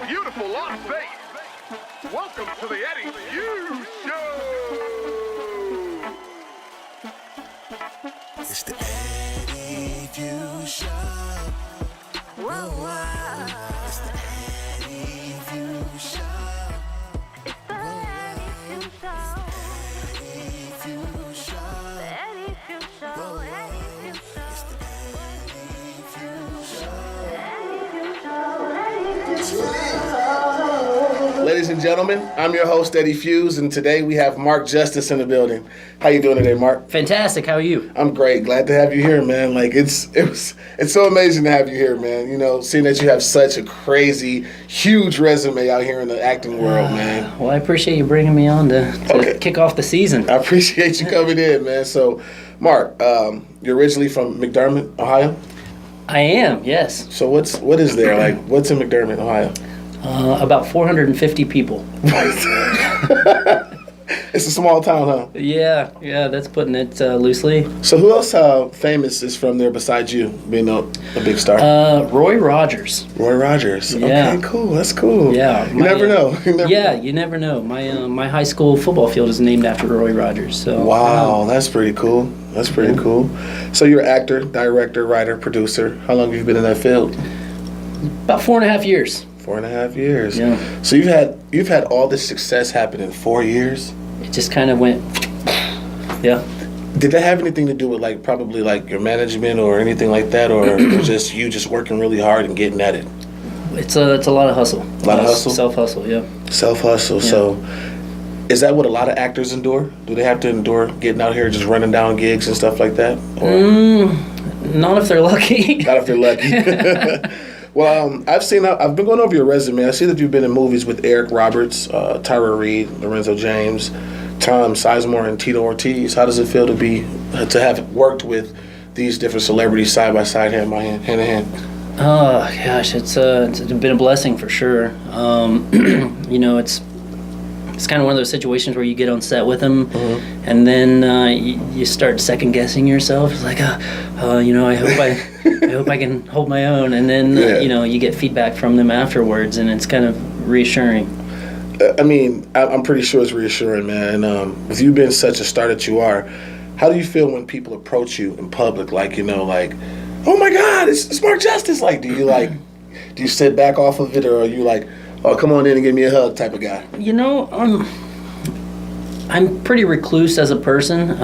Beautiful Las Vegas. Welcome to the Eddie Hughes Show. It's the Eddie Hughes Show. Whoa, whoa. It's the Eddie Hughes Show. It's the Eddie Hughes Show. Eddie Hughes Show. The Eddie Hughes Show. Eddie Hughes Show. It's the Eddie Hughes Show. The Eddie Hughes Show. Eddie Hughes Show. Ladies and gentlemen, I'm your host, Eddie Hughes, and today we have Mark Justice in the building. How you doing today, Mark? Fantastic. How are you? I'm great. Glad to have you here, man. Like it's so amazing to have you here, man. You know, seeing that you have such a crazy, huge resume out here in the acting world, man. Well, I appreciate you bringing me on to Okay. kick off the season. I appreciate you coming in, man. So, Mark, you're originally from McDermott, Ohio. I am, yes. So what is there? Like, what's in McDermott, Ohio? About 450 people. It's a small town, huh? Yeah, that's putting it loosely. So who else famous is from there besides you, being a big star? Roy Rogers. Roy Rogers. Yeah. Okay, cool. That's cool. Yeah. You never know. You never know. My high school football field is named after Roy Rogers. So Wow, that's pretty cool. That's pretty cool. So you're an actor, director, writer, producer. How long have you been in that field? about 4.5 years. 4.5 years. Yeah. So you've had all this success happen in 4 years. It just kind of went. Yeah. Did that have anything to do with probably your management or anything like that, or just you just working really hard and getting at it? It's a lot of hustle. A lot of hustle? Self hustle. Yeah. Self hustle. Yeah. So, is that what a lot of actors endure? Do they have to endure getting out here just running down gigs and stuff like that? Or Not if they're lucky. not if they're lucky. Well, I've been going over your resume. I see that you've been in movies with Eric Roberts, Tyra Reid, Lorenzo James, Tom Sizemore, and Tito Ortiz. How does it feel to have worked with these different celebrities side by side, hand in hand? Oh gosh, it's been a blessing for sure. You know, it's kind of one of those situations where you get on set with them, and then you start second guessing yourself. It's like, you know, I hope I can hold my own, and then you know, you get feedback from them afterwards, and it's kind of reassuring. I mean, I'm pretty sure it's reassuring, man. With you being such a star that you are, how do you feel when people approach you in public, oh my God, it's Mark Justice? Do you sit back off of it, or are you like, oh, come on in and give me a hug type of guy? You know, I'm pretty recluse as a person.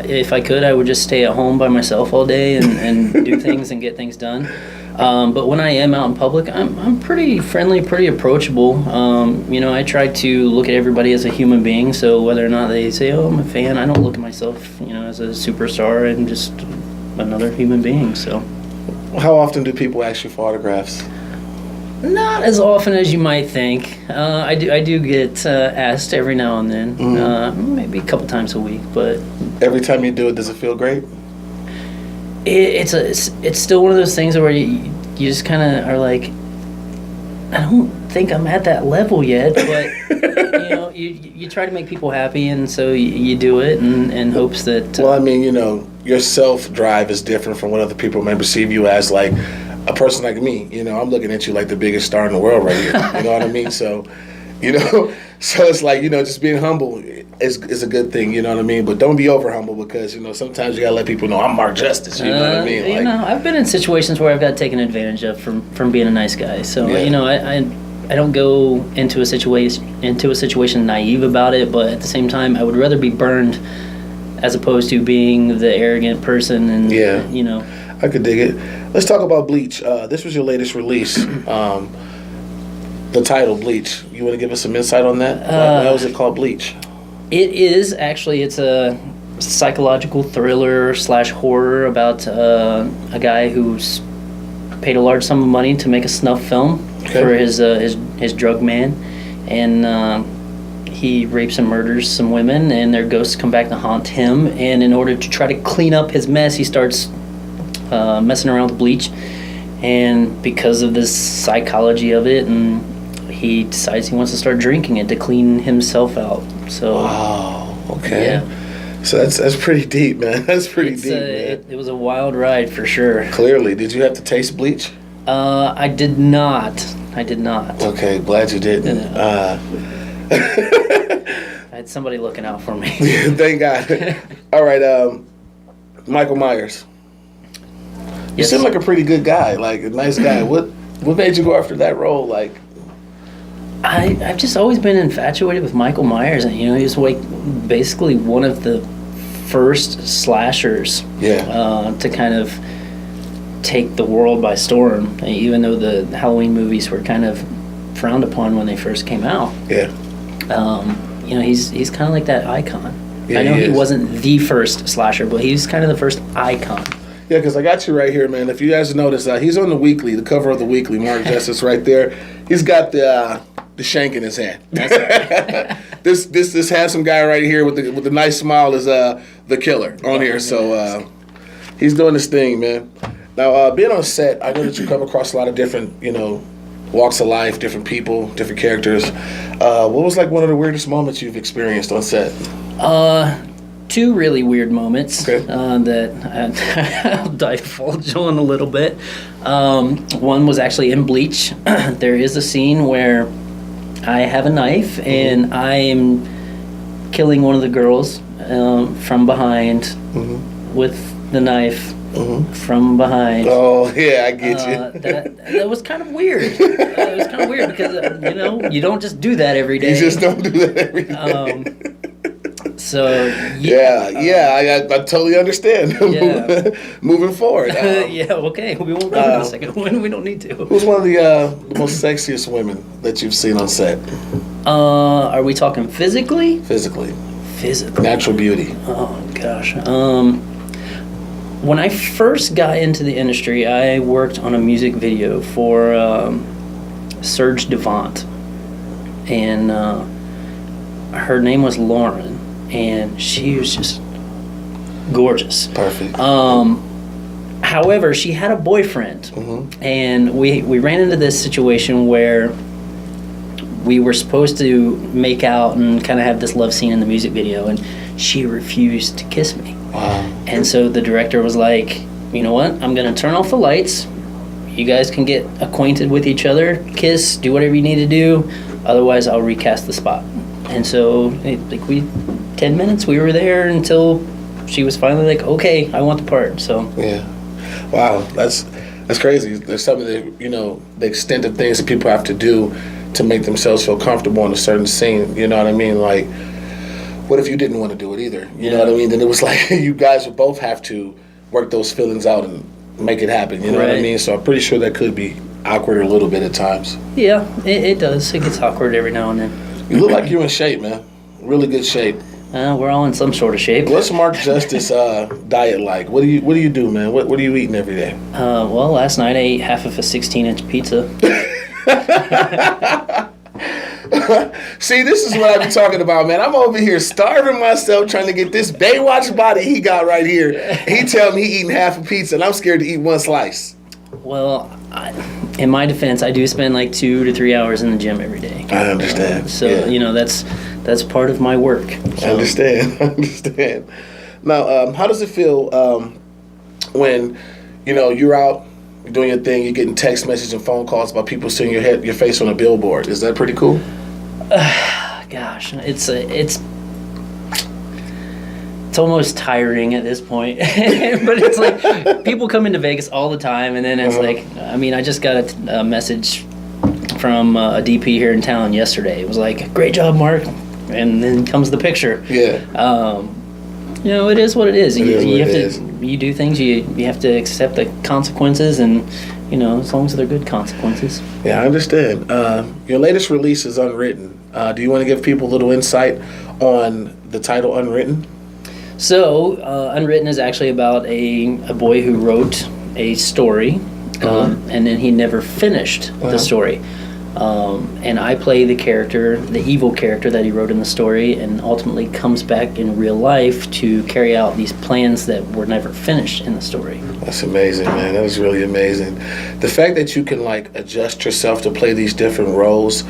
If I could, I would just stay at home by myself all day and do things and get things done. But when I am out in public, I'm pretty friendly, pretty approachable. You know, I try to look at everybody as a human being. So whether or not they say, "Oh, I'm a fan," I don't look at myself, you know, as a superstar. I'm just another human being. So. How often do people ask you for autographs? Not as often as you might think. I do get asked every now and then, maybe a couple times a week. But Every time you do it, does it feel great? it's still one of those things where you just kind of are like, I don't think I'm at that level yet. But you know, you try to make people happy, and so you do it in hopes that. Well, I mean, you know, your self-drive is different from what other people may perceive you as. Like a person like me, you know, I'm looking at you like the biggest star in the world right here. You know what I mean? So, you know, so it's like, you know, just being humble is a good thing, you know what I mean? But don't be over humble, because, you know, sometimes you gotta let people know I'm Mark Justice, you know what I mean? You know, I've been in situations where I've got taken advantage of from being a nice guy. So, Yeah. you know, I don't go into a situation naive about it, but at the same time, I would rather be burned as opposed to being the arrogant person and, Yeah. you know. I could dig it. Let's talk about Bleach. This was your latest release. The title, Bleach. You want to give us some insight on that? Why was it called Bleach? It is actually, it's a psychological thriller / horror about a guy who's paid a large sum of money to make a snuff film for his drug man, and he rapes and murders some women, and their ghosts come back to haunt him. And in order to try to clean up his mess, he starts messing around with bleach, and because of this psychology of it, and he decides he wants to start drinking it to clean himself out. So wow, okay. Yeah. So that's pretty deep, man. That's pretty deep, man. It was a wild ride for sure. Clearly. Did you have to taste bleach? I did not. I did not. Okay, glad you didn't. I had somebody looking out for me. Thank God. All right, Michael Myers. You Yes. seem like a pretty good guy, like a nice guy. What made you go after that role? Like, I've just always been infatuated with Michael Myers, and he was like basically one of the first slashers to kind of take the world by storm. Even though the Halloween movies were kind of frowned upon when they first came out, he's kind of like that icon. Yeah, I know he is. wasn't the first slasher, but he's kind of the first icon. yeah, because I got you right here, man. If you guys notice, he's on the Weekly, the cover of the Weekly. Mark Justice right there. He's got the shank in his hand. This handsome guy right here with the nice smile is the killer on here. So he's doing his thing, man. Now being on set, I know that you come across a lot of different, walks of life, different people, different characters. What was like one of the weirdest moments you've experienced on set? Two really weird moments Okay. that I'll divulge on a little bit. One was actually in Bleach. There is a scene where I have a knife and I am killing one of the girls from behind with the knife from behind. Oh yeah, I get you. That was kind of weird. It was kind of weird because you don't just do that every day. You just don't do that every day. So I totally understand. Yeah. Moving forward. yeah, okay. We won't go to the second one. We don't need to. Who's one of the most sexiest women that you've seen on set? Are we talking physically? Physically. Physically. Natural beauty. Oh gosh. When I first got into the industry, I worked on a music video for Serge Devant, and her name was Lauren, and she was just gorgeous. Perfect. However, she had a boyfriend, and we ran into this situation where we were supposed to make out and kind of have this love scene in the music video, and she refused to kiss me. Wow. And so the director was like, you know what, I'm going to turn off the lights. You guys can get acquainted with each other, kiss, do whatever you need to do. Otherwise, I'll recast the spot. And so, 10 minutes, we were there until she was finally like, okay, I want the part. So Yeah. Wow, that's crazy. There's some of the the extent of things that people have to do to make themselves feel comfortable in a certain scene. You know what I mean? Like, what if you didn't want to do it either? You know what I mean? Then it was like you guys would both have to work those feelings out and make it happen. You know what I Right. mean? So I'm pretty sure that could be awkward a little bit at times. yeah, it does. It gets awkward every now and then. You look like you're in shape, man. Really good shape. We're all in some sort of shape. What's Mark Justice diet like? What do you do, man? What are you eating every day? Well, last night I ate half of a 16-inch pizza. See, this is what I be talking about, man. I'm over here starving myself trying to get this Baywatch body he got right here. He tell me he eating half a pizza, and I'm scared to eat one slice. Well, in my defense, I do spend like 2 to 3 hours in the gym every day. I understand. So Yeah. that's part of my work. I So, understand. I understand. Now, how does it feel when you're out doing your thing, you're getting text messages and phone calls about people seeing your face on a billboard? Is that pretty cool? Gosh, it's almost tiring at this point. But it's like people come into Vegas all the time, and then it's like, I just got a message from a DP here in town yesterday. It was like, great job, Mark. And then comes the picture. Yeah. It is what it is. It is what it is. You do things, you have to accept the consequences, and as long as they're good consequences. Yeah, I understand. Your latest release is Unwritten. Do you want to give people a little insight on the title Unwritten? So, Unwritten is actually about a boy who wrote a story, and then he never finished the story. And I play the character, the evil character that he wrote in the story, and ultimately comes back in real life to carry out these plans that were never finished in the story. That's amazing, man. That is really amazing. The fact that you can adjust yourself to play these different roles.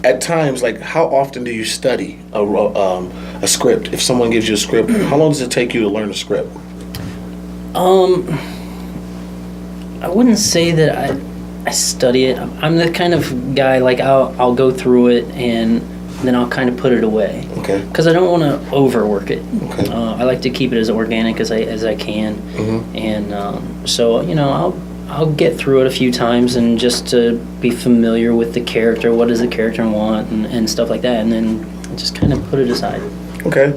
At times, how often do you study a script? If someone gives you a script, how long does it take you to learn a script? I wouldn't say that I study it. I'm the kind of guy, like, I'll go through it and then I'll kind of put it away. Okay. Because I don't want to overwork it. Okay. I like to keep it as organic as I can. Mm-hmm. And so, I'll get through it a few times and just to be familiar with the character, what does the character want, and stuff like that, and then just kind of put it aside. Okay.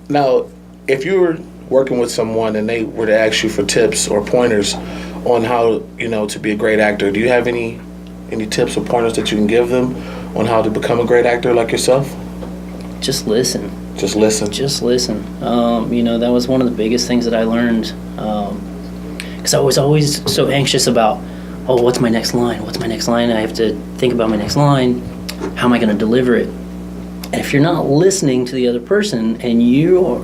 Now, if you were working with someone and they were to ask you for tips or pointers on how, to be a great actor, do you have any tips or pointers that you can give them on how to become a great actor like yourself? Just listen. Just listen. Just listen. That was one of the biggest things that I learned. Because I was always so anxious about, what's my next line? What's my next line? I have to think about my next line. How am I going to deliver it? And if you're not listening to the other person and you're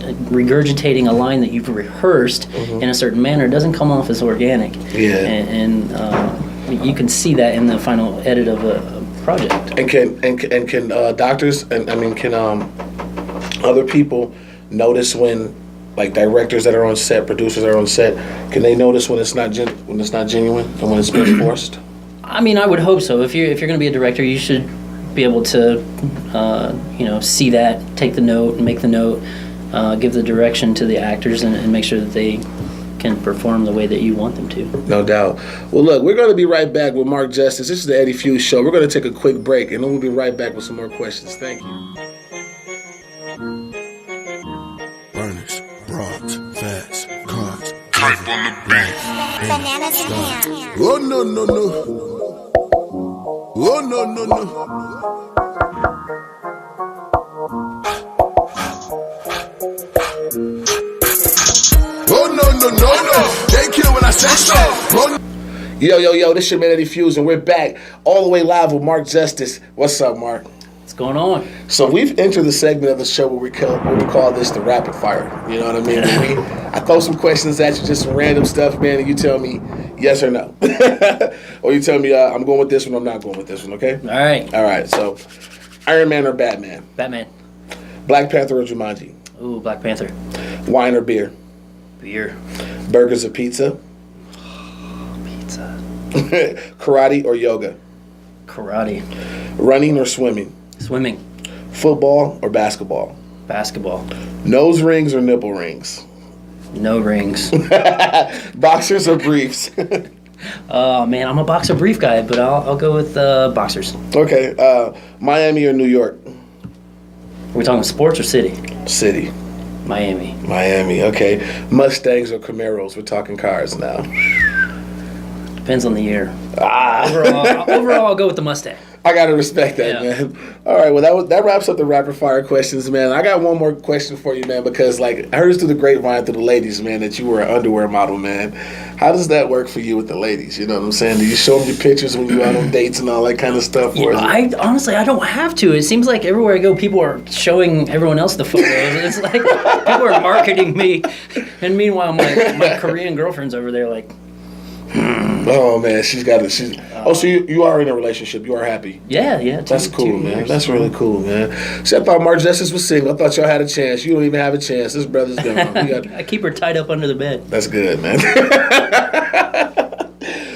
regurgitating a line that you've rehearsed in a certain manner, it doesn't come off as organic. Yeah. And you can see that in the final edit of a project. And can doctors can other people notice when, like, directors that are on set, producers that are on set, can they notice when it's not genuine and when it's been forced? I mean, I would hope so. If you're going to be a director, you should be able to see that, take the note, and make the note, give the direction to the actors, and make sure that they can perform the way that you want them to. No doubt. Well, look, we're going to be right back with Mark Justice. This is the Eddie Fuse Show. We're going to take a quick break, and then we'll be right back with some more questions. Thank you. Burners, broads, fats, cars. Type on the beat. Bananas in hand. Oh no no no. Oh no no no. Oh no no no no. They kill when I say so. Oh, Yo, this your man Eddie Fuse, and we're back all the way live with Mark Justice. What's up, Mark? What's going on? So we've entered the segment of the show where we call this the rapid fire. You know what I mean? I throw some questions at you, just some random stuff, man, and you tell me yes or no. Or you tell me I'm going with this one, I'm not going with this one, okay? All right. So Iron Man or Batman? Batman. Black Panther or Jumanji? Ooh, Black Panther. Wine or beer? Beer. Burgers or pizza? Pizza. Karate or yoga? Karate. Running or swimming? Swimming. Football or basketball? Basketball. Nose rings or nipple rings? No rings. Boxers or briefs? Oh, man, I'm a boxer brief guy, but I'll go with boxers. Okay, Miami or New York? Are we talking sports or city? City. Miami. Okay. Mustangs or Camaros? We're talking cars now. Depends on the year. Overall, I'll go with the Mustang. I gotta respect that, Yeah. man. All right, well, that wraps up the rapid fire questions, man. I got one more question for you, man, because, like, I heard through the grapevine through the ladies, man, that you were an underwear model, man. How does that work for you with the ladies? You know what I'm saying? Do you show them your pictures when you're out on dates and all that kind of stuff? Or is it- I don't have to. It seems like everywhere I go, people are showing everyone else the photos. It's like people are marketing me, and meanwhile, my Korean girlfriend's over there like. Oh man, so you are in a relationship. You are happy. Yeah. That's cool, 2 man. years. That's really cool, man. See, I thought Mark Justice was single. I thought y'all had a chance. You don't even have a chance. This brother's gone. I keep her tied up under the bed. That's good, man.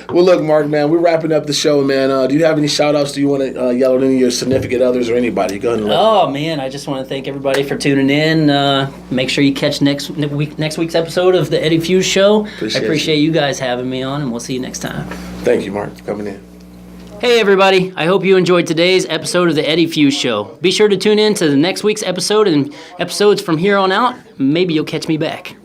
Well, look, Mark, man, we're wrapping up the show, man. Do you have any shout-outs? Do you want to yell at any of your significant others or anybody? Go ahead and let Oh man, I just want to thank everybody for tuning in. Make sure you catch next week's episode of the Eddie Fuse Show. I appreciate you guys having me on, and we'll see you next time. Thank you, Mark, for coming in. Hey everybody, I hope you enjoyed today's episode of the Eddie Fuse Show. Be sure to tune in to the next week's episode and episodes from here on out. Maybe you'll catch me back.